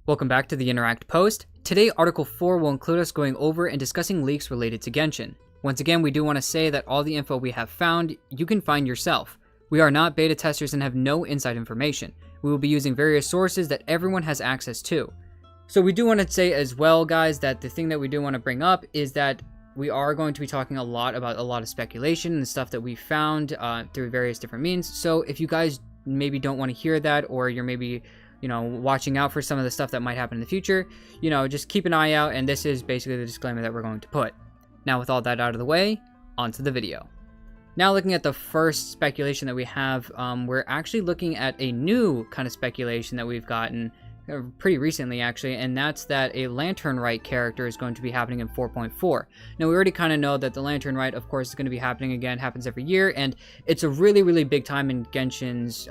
Welcome back to the Interact post. Today, Article 4 will include us going over and discussing leaks related to Genshin. Once again, we do want to say that all the info we have found, you can find yourself. We are not beta testers and have no inside information. We will be using various sources that everyone has access to. So we do want to say as well, guys, that the thing that we do want to bring up is that we are going to be talking a lot about a lot of speculation and stuff that we found through various different means. So if you guys maybe don't want to hear that, or you're maybe watching out for some of the stuff that might happen in the future, just keep an eye out, and this is basically the disclaimer that we're going to put. Now, with all that out of the way, onto the video. Now, looking at the first speculation that we have, we're actually looking at a new kind of speculation that we've gotten pretty recently, actually, and that's that a Lantern Rite character is going to be happening in 4.4. Now, we already kind of know that the Lantern Rite, of course, is going to be happening again, happens every year, and it's a really, really big time in Genshin's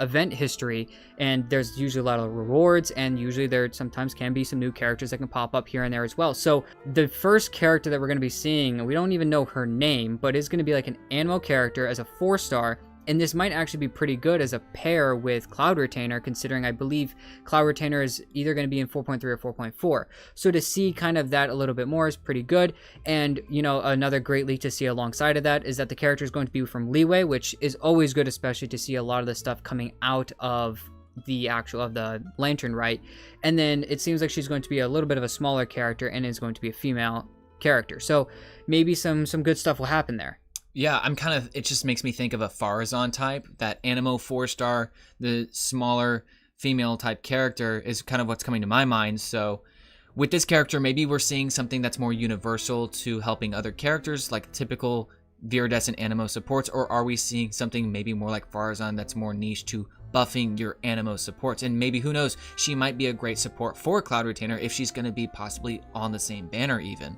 event history, and there's usually a lot of rewards, and usually there sometimes can be some new characters that can pop up here and there as well. So, the first character that we're going to be seeing, we don't even know her name, but it's going to be like an Anemo character as a 4-star, and this might actually be pretty good as a pair with Cloud Retainer, considering I believe Cloud Retainer is either going to be in 4.3 or 4.4. So to see kind of that a little bit more is pretty good. And, another great leak to see alongside of that is that the character is going to be from Leeway, which is always good, especially to see a lot of the stuff coming out of the Lantern Rite. And then it seems like she's going to be a little bit of a smaller character and is going to be a female character. So maybe some good stuff will happen there. Yeah, it just makes me think of a Farazan type. That Anemo 4-star, the smaller female type character is kind of what's coming to my mind. So with this character, maybe we're seeing something that's more universal to helping other characters, like typical Viridescent Anemo supports, or are we seeing something maybe more like Farazan that's more niche to buffing your Anemo supports? And maybe, who knows, she might be a great support for Cloud Retainer if she's going to be possibly on the same banner even.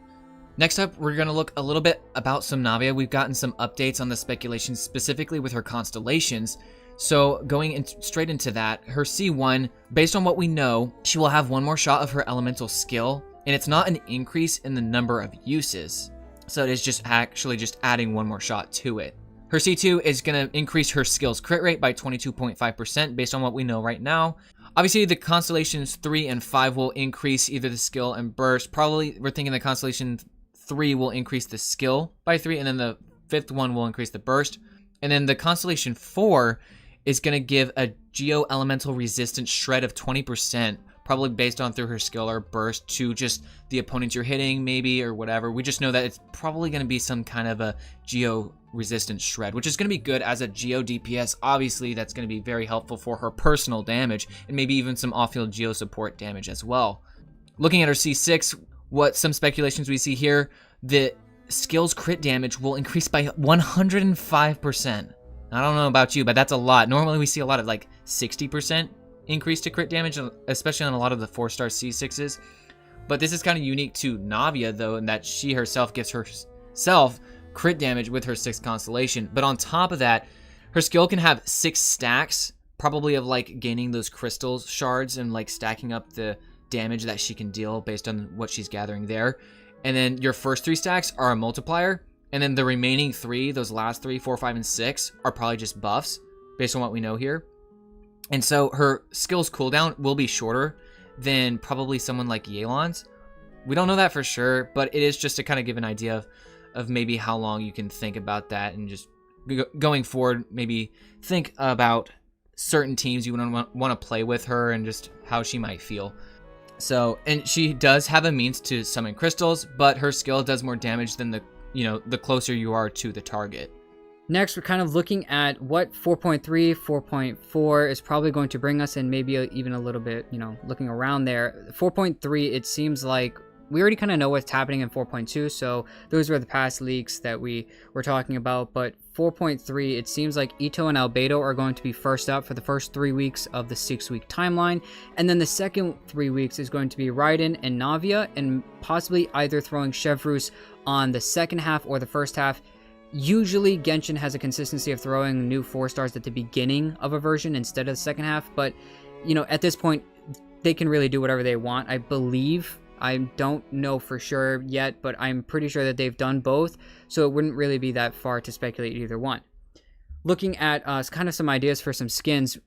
Next up, we're going to look a little bit about some Navia. We've gotten some updates on the speculations, specifically with her Constellations. So going straight into that, her C1, based on what we know, she will have one more shot of her elemental skill, and it's not an increase in the number of uses. So it is just adding one more shot to it. Her C2 is going to increase her skill's crit rate by 22.5% based on what we know right now. Obviously, the Constellations 3 and 5 will increase either the skill and burst. Probably, we're thinking the Constellation 3 will increase the skill by 3, and then the 5th one will increase the burst. And then the Constellation 4 is going to give a Geo Elemental Resistance shred of 20%, probably based on through her skill or burst to just the opponents you're hitting, maybe, or whatever. We just know that it's probably going to be some kind of a Geo Resistance shred, which is going to be good as a Geo DPS. Obviously, that's going to be very helpful for her personal damage, and maybe even some off-field Geo support damage as well. Looking at her C6, what some speculations we see here, the skill's crit damage will increase by 105%. I don't know about you, but that's a lot. Normally we see a lot of like 60% increase to crit damage, especially on a lot of the 4-star C6s. But this is kind of unique to Navia, though, in that she herself gives herself crit damage with her 6th Constellation. But on top of that, her skill can have 6 stacks, probably of like gaining those crystal shards and like stacking up the damage that she can deal based on what she's gathering there. And then your first 3 stacks are a multiplier, and then the remaining 3, those last 3, 4, 5, and 6 are probably just buffs based on what we know here. And so her skills cooldown will be shorter than probably someone like Yelan's. We don't know that for sure, but it is just to kind of give an idea of maybe how long you can think about that, and just going forward, maybe think about certain teams you want to play with her and just how she might feel. So, and she does have a means to summon crystals, but her skill does more damage than the closer you are to the target. Next, we're kind of looking at what 4.3, 4.4 is probably going to bring us, and maybe even a little bit, looking around there. 4.3, it seems like we already kind of know what's happening in 4.2, so those were the past leaks that we were talking about, but 4.3, it seems like Itto and Albedo are going to be first up for the first 3 weeks of the 6-week timeline, and then the second 3 weeks is going to be Raiden and Navia, and possibly either throwing Chevreuse on the second half or the first half. Usually Genshin has a consistency of throwing new 4-stars at the beginning of a version instead of the second half, but at this point they can really do whatever they want, I believe. I don't know for sure yet, but I'm pretty sure that they've done both, so it wouldn't really be that far to speculate either one. Looking at kind of some ideas for some skins,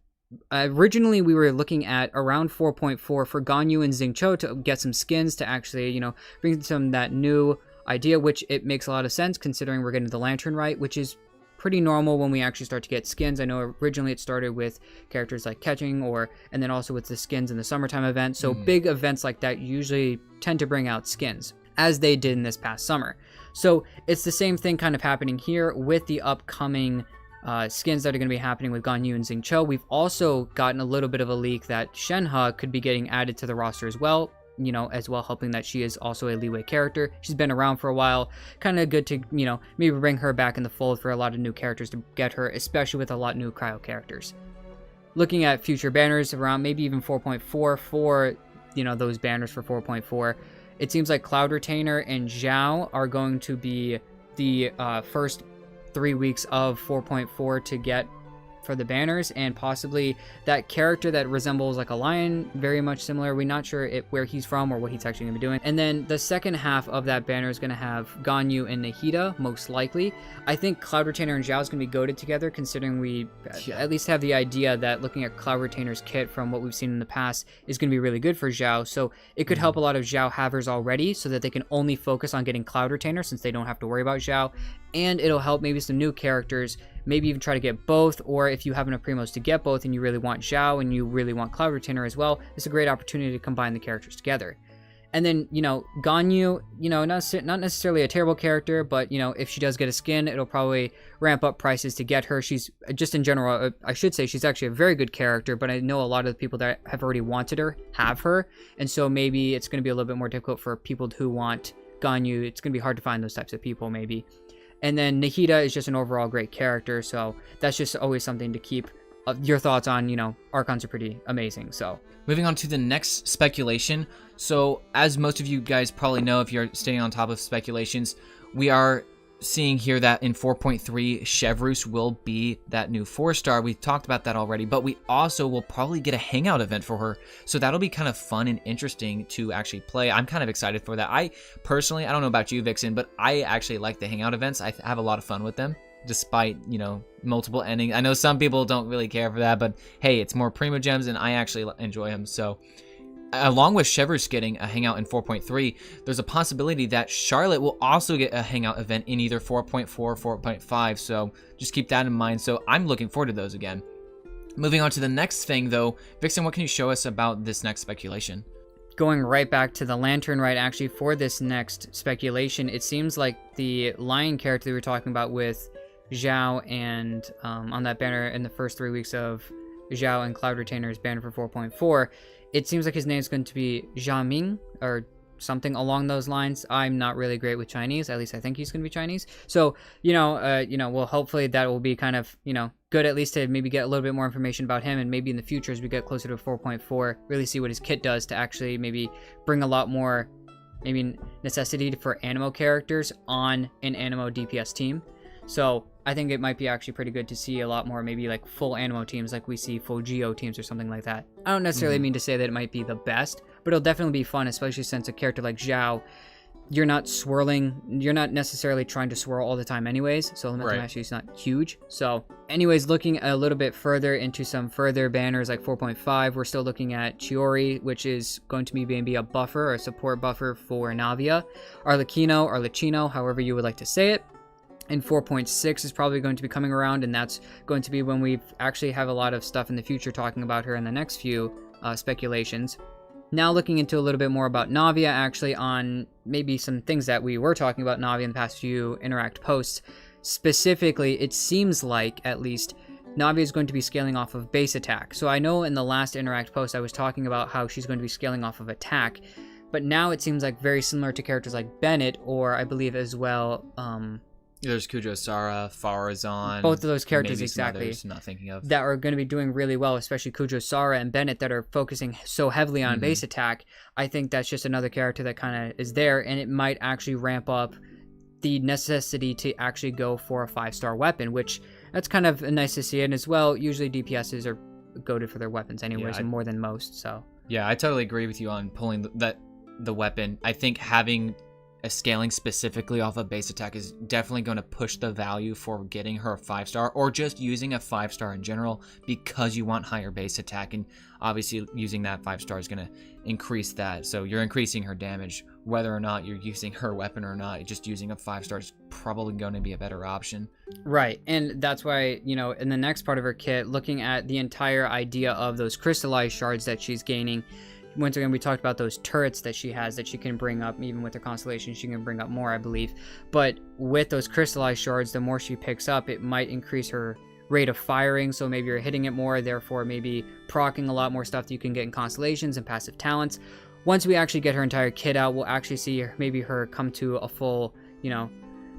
Originally, we were looking at around 4.4 for Ganyu and Xingqiu to get some skins to actually, bring some that new idea, which it makes a lot of sense considering we're getting the Lantern right, which is pretty normal when we actually start to get skins. I know originally it started with characters like Catching, and then also with the skins in the summertime event. So big events like that usually tend to bring out skins, as they did in this past summer. So it's the same thing kind of happening here with the upcoming skins that are going to be happening with Ganyu and Xingqiu. We've also gotten a little bit of a leak that Shenhe could be getting added to the roster as well, helping that she is also a leeway character. She's been around for a while. Kind of good to, maybe bring her back in the fold for a lot of new characters to get her, especially with a lot of new cryo characters. Looking at future banners around maybe even 4.4 for, those banners for 4.4, it seems like Cloud Retainer and Zhao are going to be the first 3 weeks of 4.4 to get for the banners, and possibly that character that resembles like a lion, very much similar. We're not sure where he's from or what he's actually going to be doing. And then the second half of that banner is going to have Ganyu and Nahida, most likely. I think Cloud Retainer and Zhao is going to be goated together, considering we at least have the idea that looking at Cloud Retainer's kit from what we've seen in the past is going to be really good for Zhao. So it could help a lot of Zhao havers already, so that they can only focus on getting Cloud Retainer since they don't have to worry about Zhao. And it'll help maybe some new characters maybe even try to get both, or if you have enough primos to get both and you really want Zhao and you really want Cloud Retainer as well, it's a great opportunity to combine the characters together. And then, Ganyu, not necessarily a terrible character, but, if she does get a skin, it'll probably ramp up prices to get her. She's, just in general, I should say she's actually a very good character, but I know a lot of the people that have already wanted her have her, and so maybe it's going to be a little bit more difficult for people who want Ganyu. It's going to be hard to find those types of people, maybe. And then Nahida is just an overall great character, so that's just always something to keep your thoughts on. Archons are pretty amazing, so. Moving on to the next speculation. So, as most of you guys probably know, if you're staying on top of speculations, we are seeing here that in 4.3, Chevreuse will be that new 4-star. We talked about that already, but we also will probably get a Hangout event for her. So that'll be kind of fun and interesting to actually play. I'm kind of excited for that. I personally, I don't know about you, Vixen, but I actually like the Hangout events. I have a lot of fun with them, despite, multiple endings. I know some people don't really care for that, but hey, it's more Primo Gems and I actually enjoy them. So along with Chevreuse getting a Hangout in 4.3, there's a possibility that Charlotte will also get a Hangout event in either 4.4 or 4.5, so just keep that in mind. So I'm looking forward to those again. Moving on to the next thing, though, Vixen, what can you show us about this next speculation? Going right back to the Lantern Rite, actually, for this next speculation, it seems like the lion character we were talking about with Zhao and on that banner in the first 3 weeks of Zhao and Cloud Retainer's banner for 4.4, it seems like his name is going to be Jiaming or something along those lines. I'm not really great with Chinese. At least I think he's going to be Chinese. So, well, hopefully that will be kind of, good at least to maybe get a little bit more information about him, and maybe in the future as we get closer to 4.4, really see what his kit does to actually maybe bring a lot more, maybe necessity for Anemo characters on an Anemo DPS team. So I think it might be actually pretty good to see a lot more maybe like full Anemo teams like we see full Geo teams or something like that. I don't necessarily mean to say that it might be the best, but it'll definitely be fun, especially since a character like Zhao, you're not necessarily trying to swirl all the time anyways, so the momentum actually is not huge. So anyways, looking a little bit further into some further banners like 4.5, we're still looking at Chiori, which is going to be maybe a buffer or a support buffer for Navia. Arlecchino, however you would like to say it. And 4.6 is probably going to be coming around, and that's going to be when we actually have a lot of stuff in the future talking about her in the next few speculations. Now looking into a little bit more about Navia, actually, on maybe some things that we were talking about Navia in the past few Interact posts. Specifically, it seems like, at least, Navia is going to be scaling off of base attack. So I know in the last Interact post I was talking about how she's going to be scaling off of attack, but now it seems like very similar to characters like Bennett, or I believe as well, there's Kujo Sara, Farazan. Both of those characters, maybe exactly. Others, not thinking of. That are going to be doing really well, especially Kujo Sara and Bennett, that are focusing so heavily on base attack. I think that's just another character that kind of is there, and it might actually ramp up the necessity to actually go for a 5-star weapon, which that's kind of nice to see. And as well, usually DPSs are goated for their weapons anyways, and more than most. So yeah, I totally agree with you on pulling the weapon. I think having scaling specifically off of base attack is definitely going to push the value for getting her a 5-star, or just using a 5-star in general, because you want higher base attack, and obviously using that 5-star is going to increase that. So you're increasing her damage whether or not you're using her weapon or not. Just using a 5-star is probably going to be a better option. Right, and that's why, you know, in the next part of her kit, looking at the entire idea of those crystallized shards that she's gaining. Once again, we talked about those turrets that she has that she can bring up. Even with her constellation, she can bring up more, I believe. But with those crystallized shards, the more she picks up, it might increase her rate of firing. So maybe you're hitting it more, therefore maybe proccing a lot more stuff that you can get in constellations and passive talents. Once we actually get her entire kit out, we'll actually see maybe her come to a full, you know,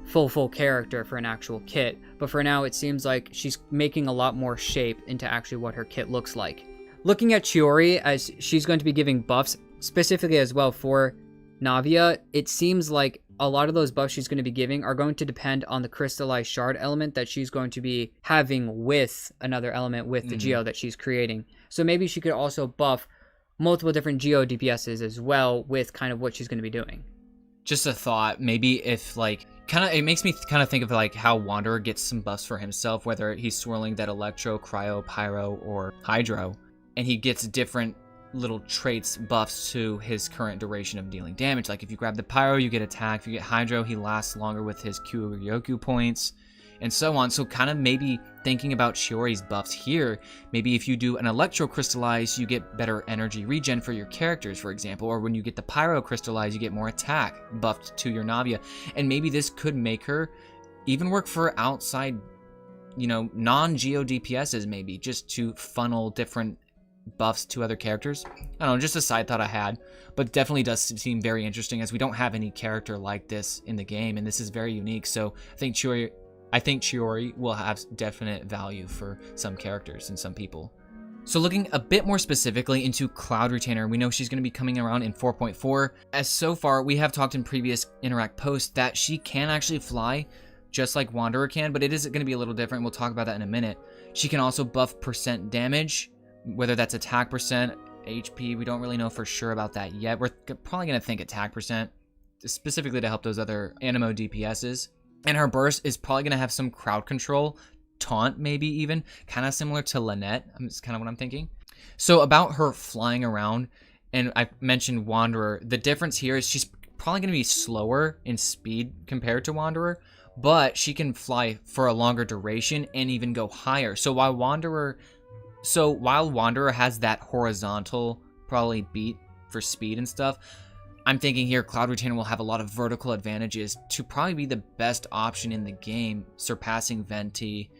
full character for an actual kit. But for now, it seems like she's making a lot more shape into actually what her kit looks like. Looking at Chiori, as she's going to be giving buffs specifically as well for Navia, it seems like a lot of those buffs she's going to be giving are going to depend on the crystallized shard element that she's going to be having with another element with the Geo that she's creating. So maybe she could also buff multiple different Geo DPSs as well with kind of what she's going to be doing. Just a thought, maybe if like, it makes me kind of think of like how Wanderer gets some buffs for himself, whether he's swirling that Electro, Cryo, Pyro, or Hydro. And he gets different little traits, buffs to his current duration of dealing damage. Like if you grab the Pyro, you get attack. If you get Hydro, he lasts longer with his Kyoryoku points, and so on. So kind of maybe thinking about Chiori's buffs here, maybe if you do an Electro Crystallize, you get better energy regen for your characters, for example. Or when you get the Pyro Crystallize, you get more attack buffed to your Navia. And maybe this could make her even work for outside, you know, non-Geo DPSs, maybe, just to funnel different buffs to other characters. I don't know, just a side thought I had, but definitely does seem very interesting, as we don't have any character like this in the game, and this is very unique. So I think Chiori will have definite value for some characters and some people. So looking a bit more specifically into Cloud Retainer, we know she's going to be coming around in 4.4. As so far, we have talked in previous Interact posts that she can actually fly, just like Wanderer can, but it is going to be a little different. We'll talk about that in a minute. She can also buff percent damage, whether that's attack percent, HP, we don't really know for sure about that yet. We're probably going to think attack percent, specifically to help those other Anemo DPSs. And her burst is probably going to have some crowd control, taunt maybe even, kind of similar to Lynette. That's kind of what I'm thinking. So about her flying around, and I mentioned Wanderer, the difference here is she's probably going to be slower in speed compared to Wanderer, but she can fly for a longer duration and even go higher. So while Wanderer has that horizontal probably beat for speed and stuff, I'm thinking here Cloud Retainer will have a lot of vertical advantages to probably be the best option in the game, surpassing Venti,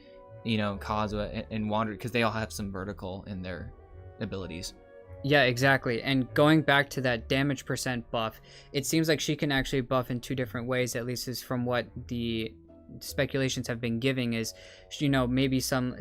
you know, Kazuha and Wanderer, because they all have some vertical in their abilities. Yeah, exactly. And going back to that damage percent buff, it seems like she can actually buff in two different ways, at least is from what the speculations have been giving, is, you know, maybe some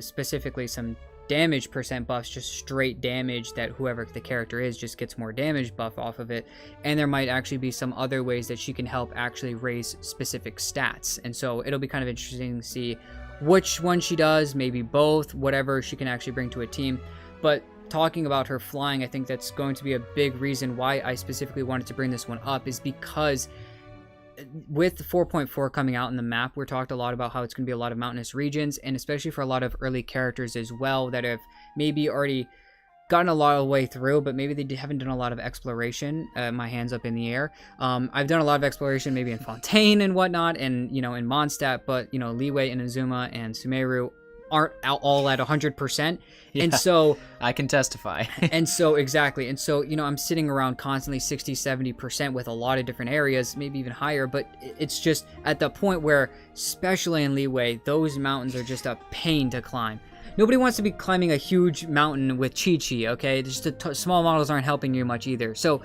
damage percent buffs, just straight damage that whoever the character is just gets more damage buff off of it. And there might actually be some other ways that she can help actually raise specific stats. And so it'll be kind of interesting to see which one she does, maybe both, whatever she can actually bring to a team. But talking about her flying, I think that's going to be a big reason why I specifically wanted to bring this one up, is because with 4.4 coming out in the map, we talked a lot about how it's going to be a lot of mountainous regions, and especially for a lot of early characters as well that have maybe already gotten a lot of the way through, but maybe they haven't done a lot of exploration. My hands up in the air. I've done a lot of exploration maybe in Fontaine and whatnot, and, you know, in Mondstadt, but, you know, Liyue and Inazuma and Sumeru aren't all at 100%. Yeah, and so I can testify. And so exactly. And so, you know, I'm sitting around constantly 60-70% with a lot of different areas, maybe even higher, but it's just at the point where, especially in Liyue, those mountains are just a pain to climb. Nobody wants to be climbing a huge mountain with Chi-Chi, okay? Just the small models aren't helping you much either. So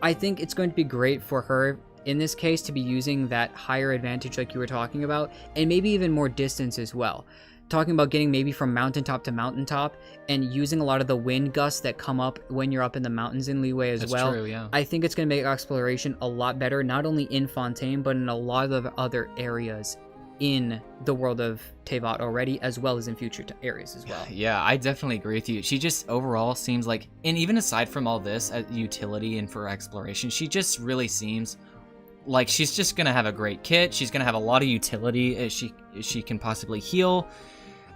I think it's going to be great for her in this case to be using that higher advantage like you were talking about, and maybe even more distance as well. Talking about getting maybe from mountaintop to mountaintop and using a lot of the wind gusts that come up when you're up in the mountains in Liyue as well. True, yeah. I think it's going to make exploration a lot better, not only in Fontaine, but in a lot of other areas in the world of Teyvat already, as well as in future areas as well. Yeah, I definitely agree with you. She just overall seems like, and even aside from all this utility and for exploration, she just really seems Like, she's just gonna have a great kit. She's gonna have a lot of utility as she can possibly heal.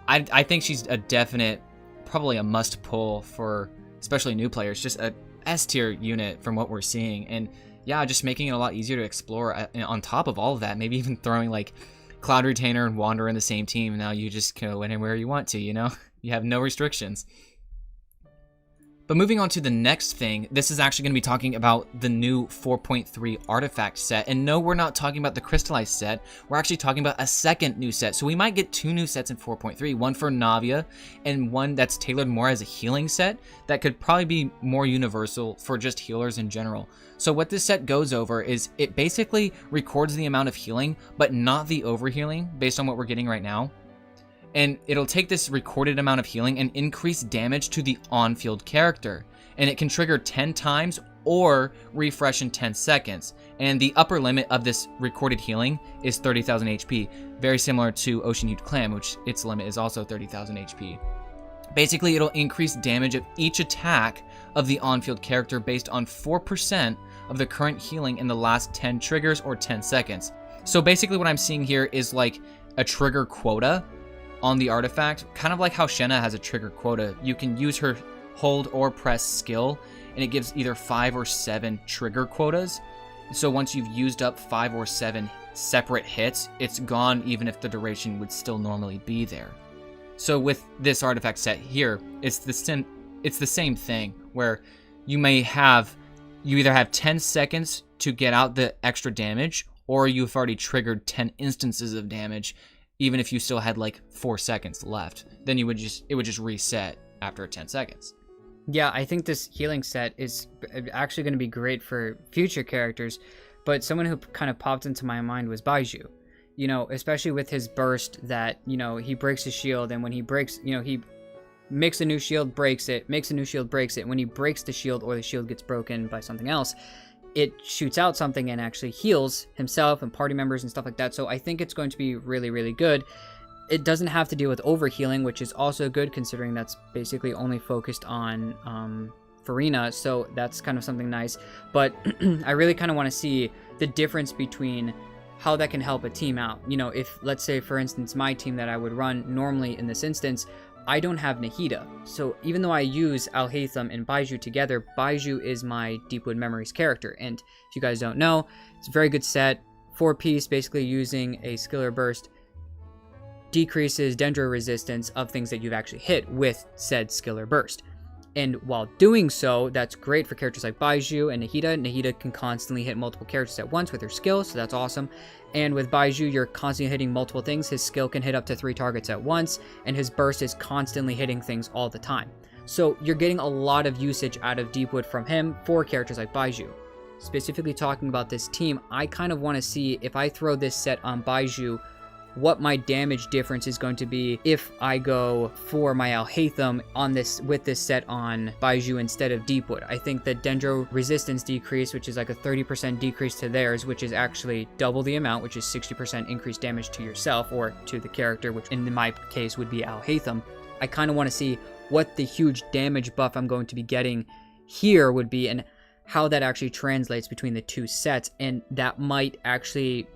I think she's a definite, probably a must pull for especially new players. Just a S tier unit from what we're seeing, and yeah, just making it a lot easier to explore. On top of all of that, maybe even throwing like Cloud Retainer and Wanderer in the same team. Now you just go anywhere you want to. You know, you have no restrictions. But moving on to the next thing, this is actually going to be talking about the new 4.3 artifact set. And no, we're not talking about the crystallized set. We're actually talking about a second new set. So we might get 2 new sets in 4.3, one for Navia and one that's tailored more as a healing set that could probably be more universal for just healers in general. So what this set goes over is it basically records the amount of healing, but not the overhealing based on what we're getting right now. And it'll take this recorded amount of healing and increase damage to the on-field character. And it can trigger 10 times or refresh in 10 seconds. And the upper limit of this recorded healing is 30,000 HP, very similar to Ocean Hued Clam, which its limit is also 30,000 HP. Basically, it'll increase damage of each attack of the on-field character based on 4% of the current healing in the last 10 triggers or 10 seconds. So basically what I'm seeing here is like a trigger quota on the artifact, kind of like how Shenhe has a trigger quota. You can use her hold or press skill, and it gives either 5 or 7 trigger quotas. So once you've used up 5 or 7 separate hits, it's gone even if the duration would still normally be there. So with this artifact set here, it's the same thing, where you either have 10 seconds to get out the extra damage, or you've already triggered 10 instances of damage. Even if you still had like 4 seconds left, then it would just reset after 10 seconds. Yeah, I think this healing set is actually going to be great for future characters, but someone who kind of popped into my mind was Baizhu. You know, especially with his burst that, you know, he breaks his shield, and when he breaks, you know, he makes a new shield, breaks it, makes a new shield, breaks it. When he breaks the shield or the shield gets broken by something else, it shoots out something and actually heals himself and party members and stuff like that. So I think it's going to be really, really good. It doesn't have to deal with overhealing, which is also good considering that's basically only focused on Furina. So that's kind of something nice. But I really kind of want to see the difference between how that can help a team out. You know, if let's say, for instance, my team that I would run normally in this instance, I don't have Nahida. So even though I use Alhaitham and Baizhu together, Baizhu is my Deepwood Memories character. And if you guys don't know, it's a very good set. 4-piece, basically using a Skiller Burst, decreases Dendro resistance of things that you've actually hit with said Skiller Burst. And while doing so, that's great for characters like Baizhu and Nahida. Nahida can constantly hit multiple characters at once with her skill, so that's awesome. And with Baizhu, you're constantly hitting multiple things. His skill can hit up to 3 targets at once, and his burst is constantly hitting things all the time. So you're getting a lot of usage out of Deepwood from him for characters like Baizhu. Specifically talking about this team, I kind of want to see if I throw this set on Baizhu, what my damage difference is going to be if I go for my Alhaitham on this with this set on Baizhu instead of Deepwood. I think the Dendro resistance decrease, which is like a 30% decrease to theirs, which is actually double the amount, which is 60% increased damage to yourself or to the character, which in my case would be Alhaitham. I kind of want to see what the huge damage buff I'm going to be getting here would be and how that actually translates between the two sets, and that might actually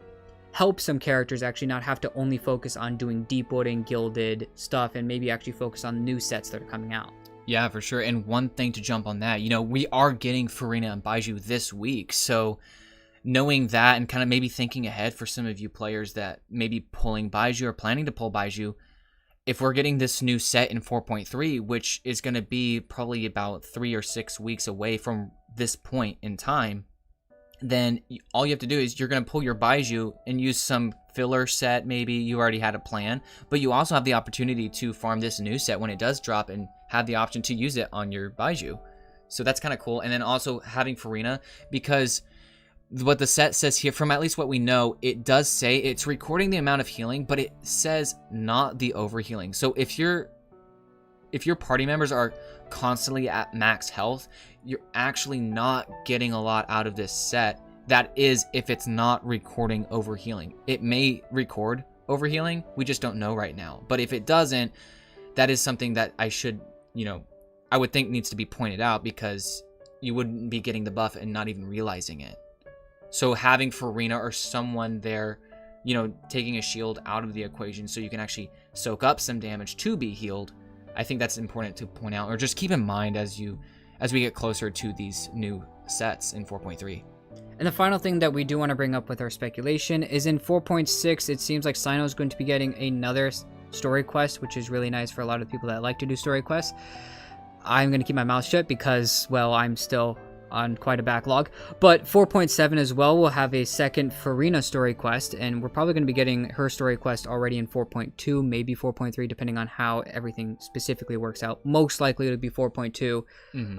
help some characters actually not have to only focus on doing Deepwood and Gilded stuff and maybe actually focus on new sets that are coming out. Yeah, for sure. And one thing to jump on that, you know, we are getting Furina and Baizhu this week. So knowing that and kind of maybe thinking ahead for some of you players that may be pulling Baizhu or planning to pull Baizhu, if we're getting this new set in 4.3, which is going to be probably about 3 or 6 weeks away from this point in time, then all you have to do is you're going to pull your Baizhu and use some filler set. Maybe you already had a plan, but you also have the opportunity to farm this new set when it does drop and have the option to use it on your Baizhu. So that's kind of cool. And then also having Furina, because what the set says here, from at least what we know, it does say it's recording the amount of healing, but it says not the overhealing. So if your party members are constantly at max health, you're actually not getting a lot out of this set. That is if it's not recording overhealing. It may record overhealing, we just don't know right now. But if it doesn't, that is something that I would think needs to be pointed out, because you wouldn't be getting the buff and not even realizing it. So having Furina or someone there, you know, taking a shield out of the equation so you can actually soak up some damage to be healed, I think that's important to point out, or just keep in mind as we get closer to these new sets in 4.3. And the final thing that we do want to bring up with our speculation is in 4.6, it seems like Cyno is going to be getting another story quest, which is really nice for a lot of people that like to do story quests. I'm going to keep my mouth shut because, well, I'm still on quite a backlog. But 4.7 as well will have a second Furina story quest, and we're probably going to be getting her story quest already in 4.2, maybe 4.3, depending on how everything specifically works out. Most likely it'll be 4.2,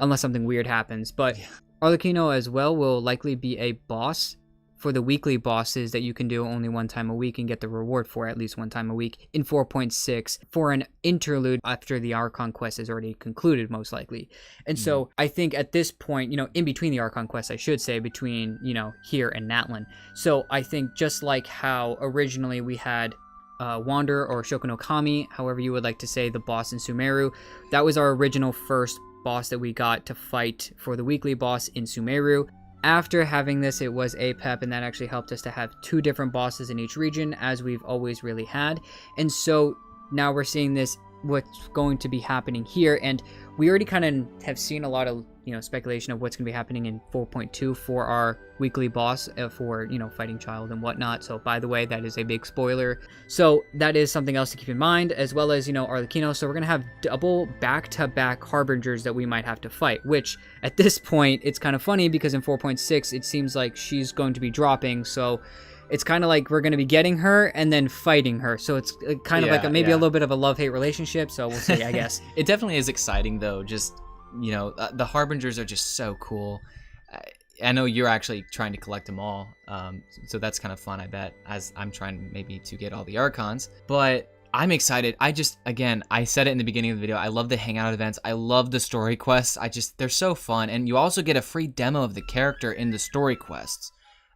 unless something weird happens. But Arlecchino as well will likely be a boss for the weekly bosses that you can do only one time a week and get the reward for at least one time a week in 4.6 for an interlude after the Archon quest is already concluded, most likely. And so I think at this point, you know, in between the Archon quest, I should say, between, you know, here and Natlan. So I think just like how originally we had Wander or Shoko no Kami, however you would like to say, the boss in Sumeru, that was our original first boss that we got to fight for the weekly boss in Sumeru. After having this, it was APEP, and that actually helped us to have 2 different bosses in each region, as we've always really had. And so now we're seeing this, what's going to be happening here, and we already kind of have seen a lot of, you know, speculation of what's going to be happening in 4.2 for our weekly boss for, you know, fighting child and whatnot. So by the way, that is a big spoiler. So that is something else to keep in mind, as well as, you know, Arlecchino. So we're going to have double back-to-back harbingers that we might have to fight, which at this point, it's kind of funny because in 4.6, it seems like she's going to be dropping. So it's kind of like we're going to be getting her and then fighting her. So it's kind of like maybe a little bit of a love-hate relationship. So we'll see, I guess. It definitely is exciting, though. Just, you know, the Harbingers are just so cool. I know you're actually trying to collect them all. So that's kind of fun, I bet, as I'm trying maybe to get all the Archons. But I'm excited. Again, I said it in the beginning of the video. I love the Hangout events. I love the story quests. They're so fun. And you also get a free demo of the character in the story quests.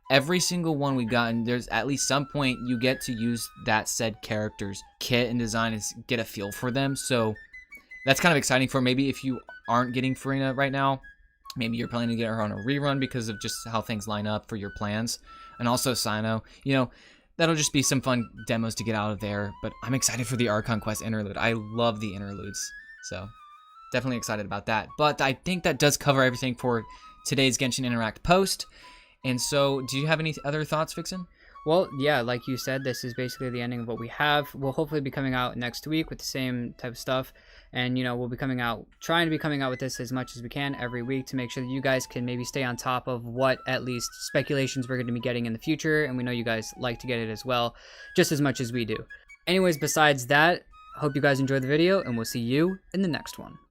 Every single one we've gotten, there's at least some point you get to use that said character's kit and design and get a feel for them. So that's kind of exciting for maybe if you aren't getting Furina right now, maybe you're planning to get her on a rerun because of just how things line up for your plans. And also Cyno, you know, that'll just be some fun demos to get out of there. But I'm excited for the Archon Quest interlude. I love the interludes. So definitely excited about that. But I think that does cover everything for today's Genshin Interact post. And so, do you have any other thoughts, Vixen? Well, yeah, like you said, this is basically the ending of what we have. We'll hopefully be coming out next week with the same type of stuff. And, you know, we'll be trying to be coming out with this as much as we can every week to make sure that you guys can maybe stay on top of what at least speculations we're going to be getting in the future. And we know you guys like to get it as well, just as much as we do. Anyways, besides that, hope you guys enjoyed the video, and we'll see you in the next one.